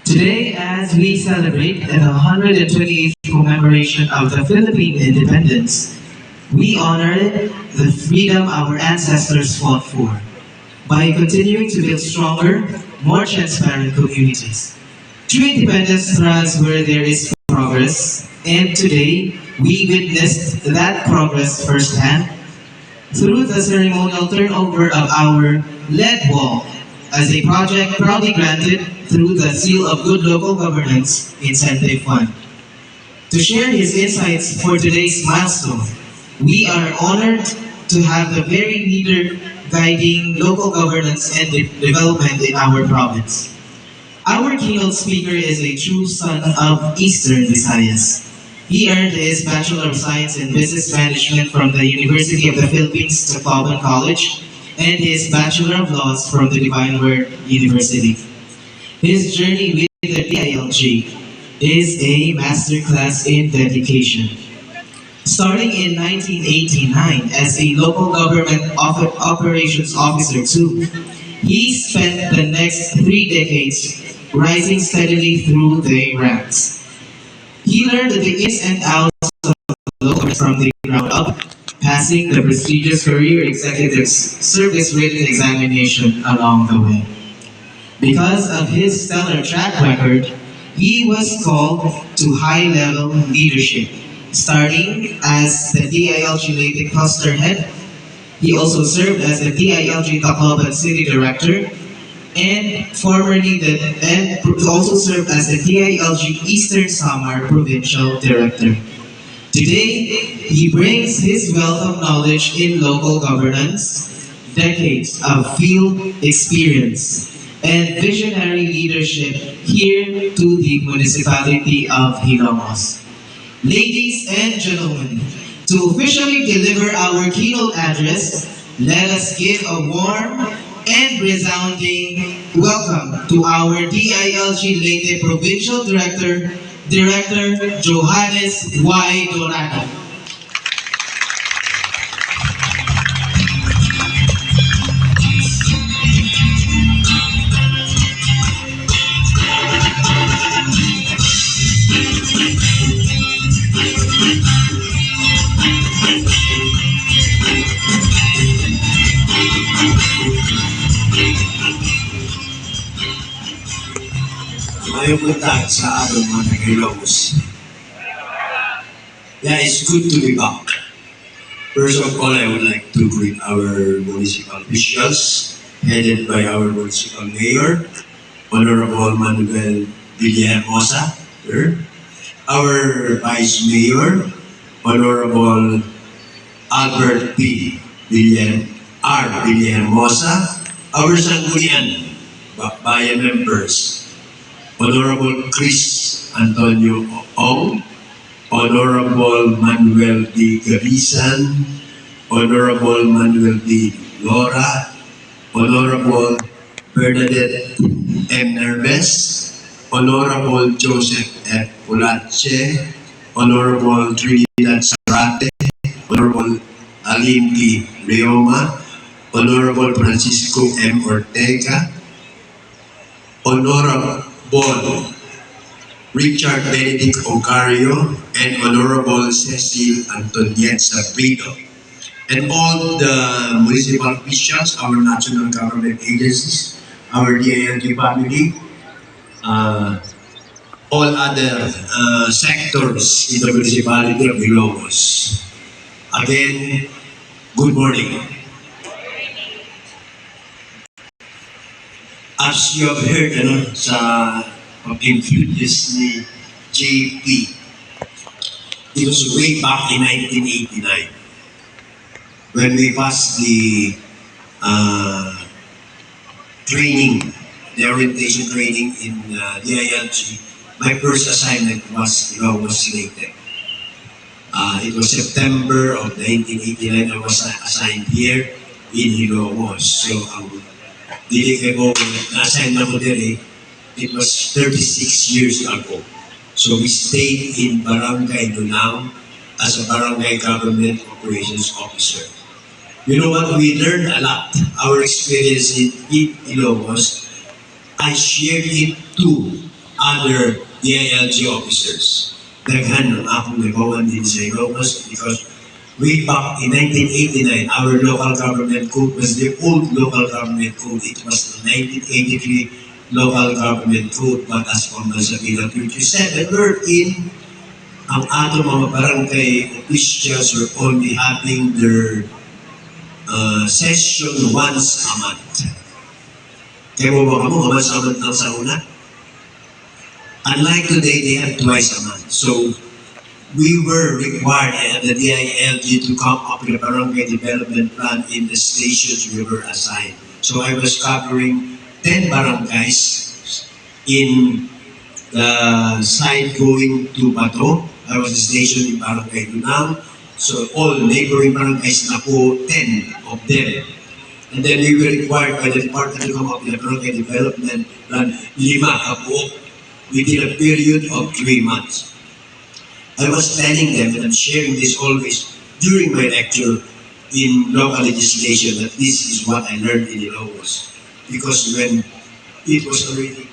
Today, as we celebrate the 128th commemoration of the Philippine independence, we honor the freedom our ancestors fought for by continuing to build stronger, more transparent communities. True independence thrives where there is progress, and today we witnessed that progress firsthand through the ceremonial turnover of our lead wall as a project proudly granted through the Seal of Good Local Governance Incentive Fund. To share his insights for today's milestone, we are honored to have the very leader guiding local governance and development in our province. Our keynote speaker is a true son of Eastern Visayas. He earned his Bachelor of Science in Business Management from the University of the Philippines Tacloban College and his Bachelor of Laws from the Divine Word University. His journey with the DILG is a masterclass in dedication. Starting in 1989 as a local government operations officer too, he spent the next 3 decades rising steadily through the ranks. He learned the ins and outs of local from the ground up, passing the prestigious Career Executives Service Written Examination along the way. Because of his stellar track record, he was called to high-level leadership, starting as the DILG Leyte Cluster Head. He also served as the DILG Tacloban City Director and also served as the DILG Eastern Samar Provincial Director. Today, he brings his wealth of knowledge in local governance, decades of field experience, and visionary leadership here to the municipality of Hilongos. Ladies and gentlemen, to officially deliver our keynote address, let us give a warm and resounding welcome to our DILG Leyte Provincial Director, Director Johannes Y. Dorado. Mayong buntag sa ating mga Tagailogos. Yeah, it's good to be back. First of all, I would like to greet our municipal officials, headed by our municipal mayor, Honorable Manuel Villahermosa, sir. Our vice mayor, Honorable Albert P. Villahermosa, our Sanggunian Bayan members, Honorable Chris Antonio Ong, Honorable Manuel D. Gavisan, Honorable Manuel D. Lora, Honorable Bernadette M. Nerves, Honorable Joseph F. Pulache, Honorable Trinidad Sarate, Honorable Alim P. Leoma, Honorable Francisco M. Ortega, Honorable Richard Benedict Ocario, and Honorable Cecil Antoniette Sabrido, and all the municipal officials, our national government agencies, our DILG family, all other sectors in the municipality of Ilocos. Again, good morning. As you have heard sa pag-introduce ni JP, it was way back in 1989 when we passed the training, the orientation training in DILG. My first assignment was Leyte. It was September of 1989. I was assigned here in Hilongos. So, dili ko na-assign na ko diri, it was 36 years ago. So we stayed in Barangay Dunang as a Barangay Government Operations Officer. You know what? We learned a lot. Our experience in Ilocos, I shared it to other DILG officers. Daghan ng akong nagawan din sa Ilocos because way back in 1989, our local government code was the old local government code. It was the 1983 local government code, but as from the Bill 37, wherein ang ato mga barangay officials were only having their session once a month. Kaya mo ba kamo, once a month lang sa una? Unlike today, they have twice a month. So, we were required at the DILG to come up with a barangay development plan in the stations we were assigned. So, I was covering 10 barangays in the side going to Bato. I was stationed in Barangay Dunang. So, all neighboring barangays na po, 10 of them. And then we were required by the department to come up with a barangay development plan, 5 kabuok, within a period of 3 months. I was telling them, and I'm sharing this always during my lecture in local legislation, that this is what I learned in Ilocos. Because when it was already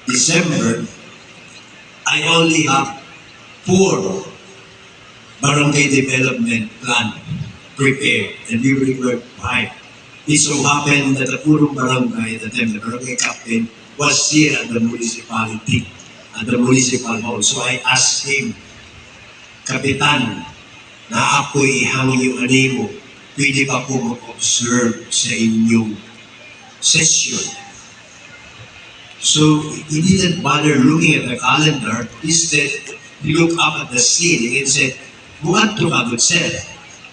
December, I only have 4 barangay development plan prepared, and we required 5. It so happened that the purong barangay, at the time, the barangay captain, was here at the municipality, at the municipal hall. So I asked him, Kapitan, na ako'y hangyo animo, pwede ba po mag-observe sa inyong session? So he didn't bother looking at the calendar. Instead, he looked up at the ceiling and said, "Buwan to ka, good sir.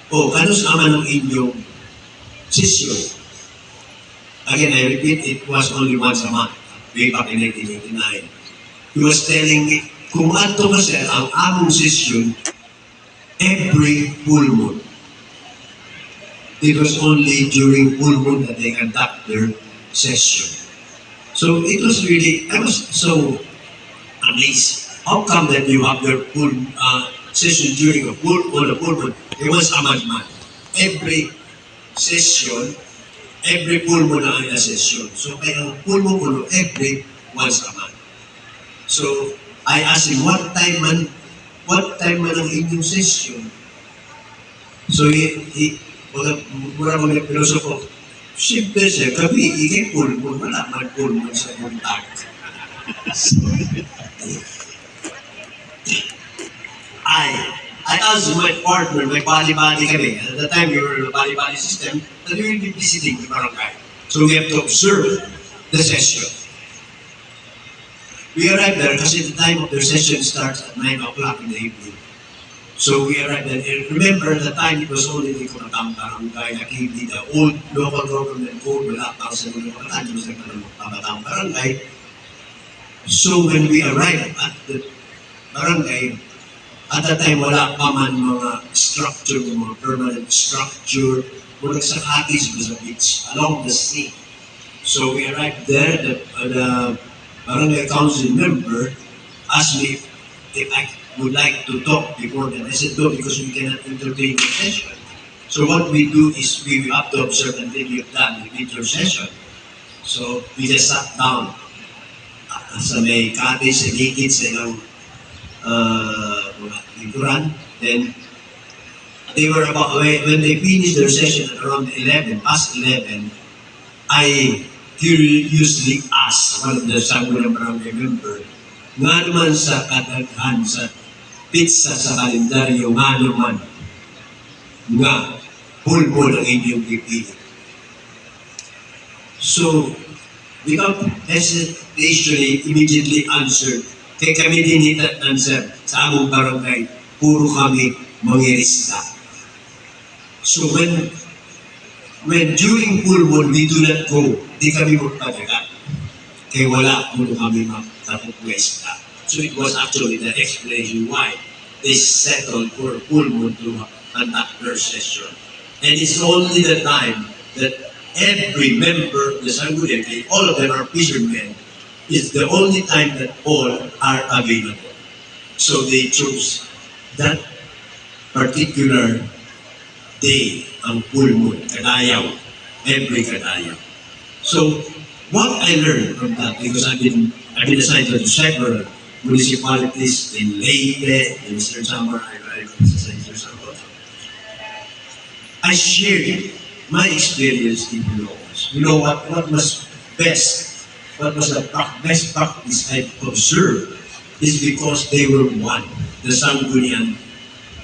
O, kanus naman ng inyong session?" Again, I repeat, it was only once a month, way back in 1989. He was telling me, kung ato ka sir, ang among session, every full moon. It was only during full moon that they conduct their session. So it was really, I was so amazed. How come that you have your full session during a full moon? It was a month. Every session, every full moon na ang session. So kaya full moon every once a month. So I asked him, what time man ang inyong session? So mura mga filosofo, simple siya, gabi, ikay full moon, wala man full moon sa buntag. I asked my partner, my bali-bali kami, at the time we were in a bali-bali system, that we will be visiting the barangay. So we have to observe the session. We arrived there kasi the time of their session starts at 9 o'clock in the evening. So we arrived there. And remember, the time it was only the Kunatang Barangay, nakindi the old local government code, wala pa sa mga Kunatang, was like Pabatang Barangay. So when we arrived at the barangay, at that time wala pa man mga structure, mga permanent structure, mula sa Catis was a beach along the sea. So we arrived there, the barangay council member asked me if I would like to talk before that. I said no, because we cannot entertain the session. So what we do is we have to observe until you've done your session. So we just sat down sa may Catis, sa gigit, sa ilang likuran. Then they were about, when they finished their session at around 11, past 11, I curiously asked one of the Sangguniang Barangay member, nga naman sa kadaghan sa pizza sa kalendaryo, nga naman nga pulbol ang inyong pipili. So, without hesitation, immediately answered, kaya kami din answer sa among barangay, puro kami mangirista. So when during full moon, we do not go, di kami magpadagat. Kaya wala puro kami magpapupwesta. So it was actually the explanation why they settled for full moon to conduct their session. And it's only the time that every member of the Sangguniang, all of them are fishermen, is the only time that all are available. So they chose that particular day, ang full moon, Kadayaw, every Kadayaw. So what I learned from that, because I've been assigned to several municipalities in Leyte, in Eastern Samar, I was assigned to Samar. I shared my experience in Ilocos. You know what was best, what was the best practice I observed is because they were one, the Sangguniang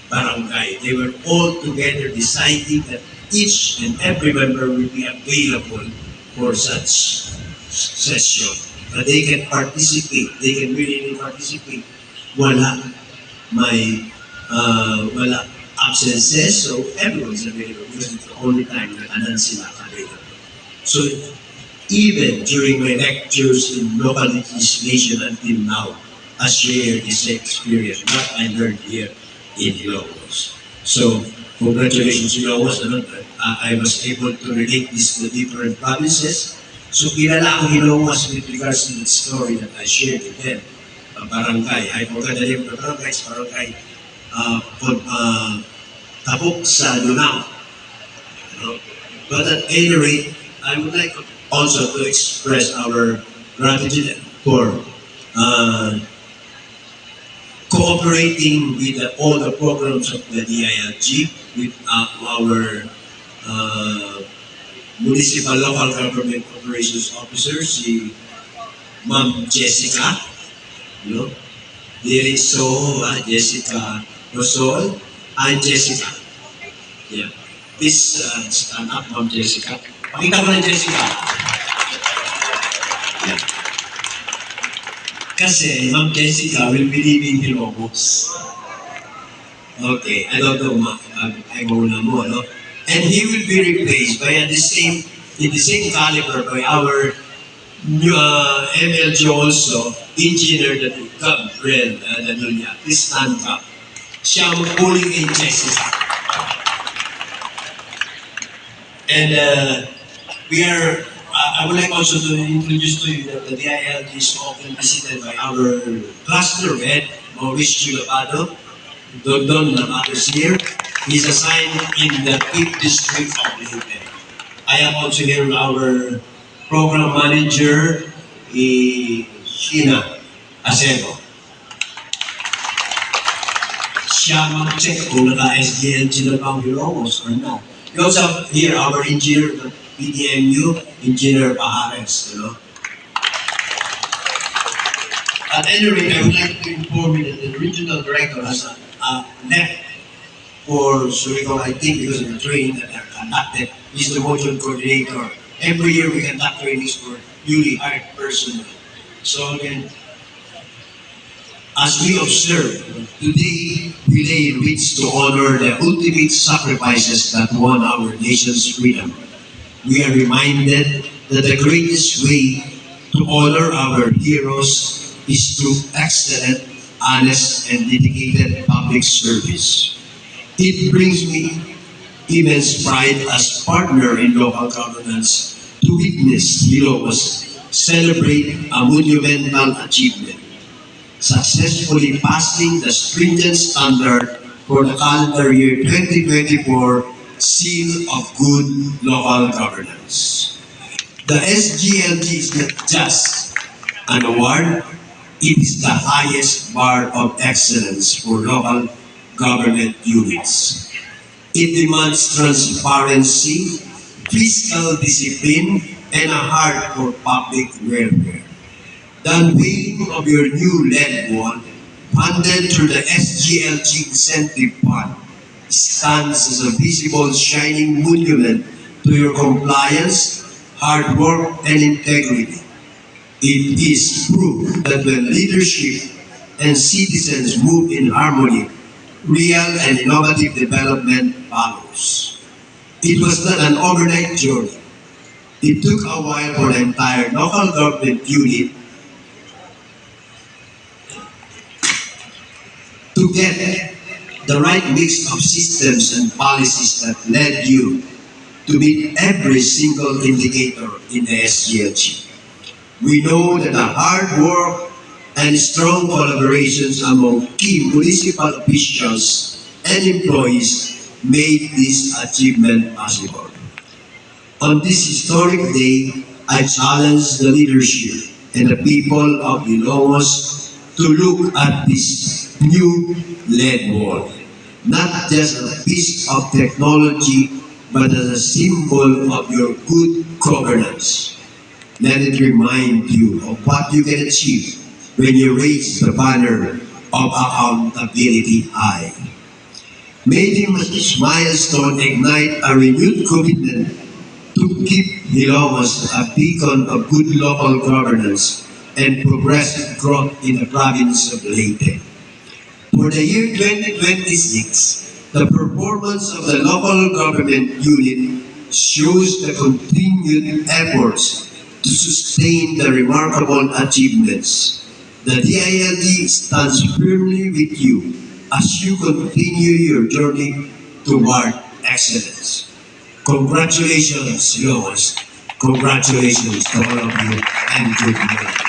Barangay. They were all together deciding that each and every member will be available for such session. That they can participate, they can really participate. Wala wala absences, so everyone's available because it's the only time that anan sila available. So even during my lectures in local legislation until now, I share this experience, what I learned here in Ilocos. So congratulations Ilocos, I was able to relate this to different provinces. So kilala ko Ilocos with regards to the story that I shared with them. Barangay, I forgot the name of the barangay, it's barangay Tapok sa Lunao. But at any rate, I would like also to express our gratitude for cooperating with all the programs of the DILG, with our Municipal Local Government Operations Officer, si Ma'am Jessica, Jessica Rosol, and Jessica. Yeah. Please stand up, Ma'am Jessica. Pakita mo na Jessica. Yeah. Kasi Ma'am Jessica will be leaving Ilocos. Okay, I don't know, I muna mo, no? And he will be replaced by in the same caliber by our MLG also, Engineer Gabriel Danulia. Please stand up. Siya ang pulling kay Jessica. And I would like also to introduce to you that the DILG is often visited by our cluster head, Mauricio Labado. Dondon Labado is here. He's assigned in the 5th district of Leyte. I am also here with our program manager, Sheena Acebo. Siya mag-check kung naka-SDLG na bang Ilocos or not. We also have here our engineer of PDMU, Engineer Pajares. At any rate, I would like to inform you that the regional director has left for Surigao, I think because of the training that are conducted. He's the motion coordinator. Every year we conduct trainings for newly hired personnel. So again, as we observe, today we lay wreaths to honor the ultimate sacrifices that won our nation's freedom. We are reminded that the greatest way to honor our heroes is through excellent, honest, and dedicated public service. It brings me immense pride as partner in local governance to witness Ilocos celebrate a monumental achievement, successfully passing the stringent standard for the calendar year 2024 Seal of Good Local Governance. The SGLG is not just an award, it is the highest bar of excellence for local government units. It demands transparency, fiscal discipline, and a heart for public welfare. The unveiling of your new lead wall, funded through the SGLG Incentive Fund, stands as a visible shining monument to your compliance, hard work, and integrity. It is proof that when leadership and citizens move in harmony, real and innovative development follows. It was not an overnight journey. It took a while for the entire local government unit to get the right mix of systems and policies that led you to meet every single indicator in the SGLG. We know that the hard work and strong collaborations among key municipal officials and employees made this achievement possible. On this historic day, I challenge the leadership and the people of Ilongos to look at this new lead wall, not just a piece of technology, but as a symbol of your good governance. Let it remind you of what you can achieve when you raise the banner of accountability high. May this milestone ignite a renewed commitment to keep Ilongos a beacon of good local governance and progressive growth in the province of Leyte. For the year 2026, the performance of the local government unit shows the continued efforts to sustain the remarkable achievements. The DILG stands firmly with you as you continue your journey toward excellence. Congratulations, Ilongos. Congratulations to all of you, and good luck.